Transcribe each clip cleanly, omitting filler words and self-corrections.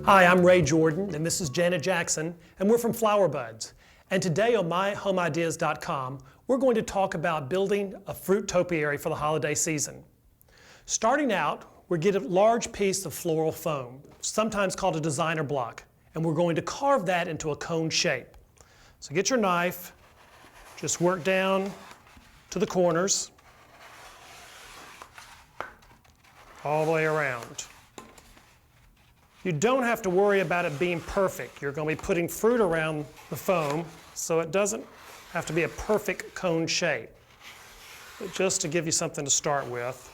Hi, I'm Ray Jordan, and this is Janet Jackson, and we're from Flower Buds. And today on myhomeideas.com, we're going to talk about building a fruit topiary for the holiday season. Starting out, we're getting a large piece of floral foam, sometimes called a designer block, and we're going to carve that into a cone shape. So get your knife, just work down to the corners, all the way around. You don't have to worry about it being perfect. You're going to be putting fruit around the foam, so it doesn't have to be a perfect cone shape. But just to give you something to start with.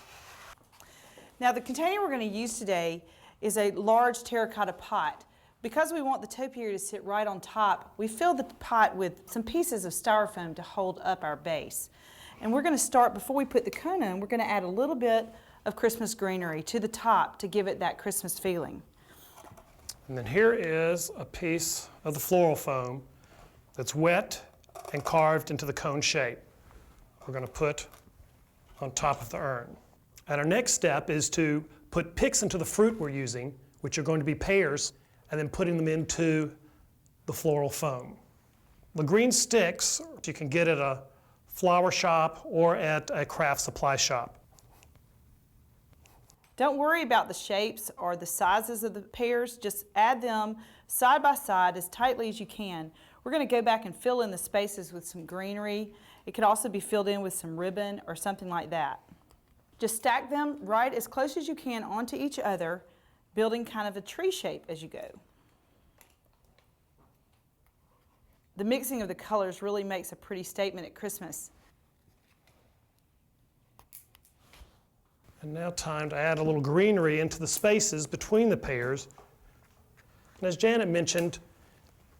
Now the container we're going to use today is a large terracotta pot. Because we want the topiary to sit right on top, we filled the pot with some pieces of styrofoam to hold up our base. And we're going to start, before we put the cone in, we're going to add a little bit of Christmas greenery to the top to give it that Christmas feeling. And then here is a piece of the floral foam that's wet and carved into the cone shape. We're going to put on top of the urn. And our next step is to put picks into the fruit we're using, which are going to be pears, and then putting them into the floral foam. The green sticks you can get at a flower shop or at a craft supply shop. Don't worry about the shapes or the sizes of the pears, just add them side by side as tightly as you can. We're going to go back and fill in the spaces with some greenery. It could also be filled in with some ribbon or something like that. Just stack them right as close as you can onto each other, building kind of a tree shape as you go. The mixing of the colors really makes a pretty statement at Christmas. And now time to add a little greenery into the spaces between the pears. And as Janet mentioned,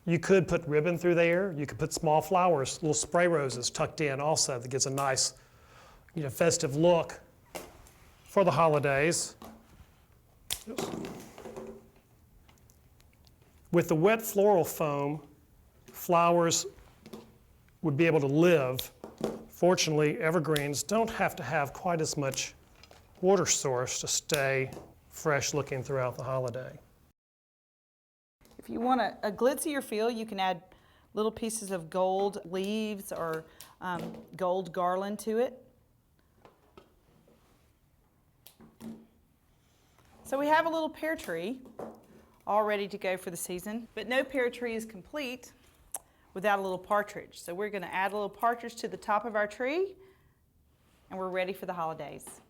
you could put ribbon through there. You could put small flowers, little spray roses tucked in also. That gives a nice, festive look for the holidays. With the wet floral foam, flowers would be able to live. Fortunately, evergreens don't have to have quite as much water source to stay fresh looking throughout the holiday. If you want a glitzier feel, you can add little pieces of gold leaves or gold garland to it. So we have a little pear tree all ready to go for the season, but no pear tree is complete without a little partridge. So we're going to add a little partridge to the top of our tree, and we're ready for the holidays.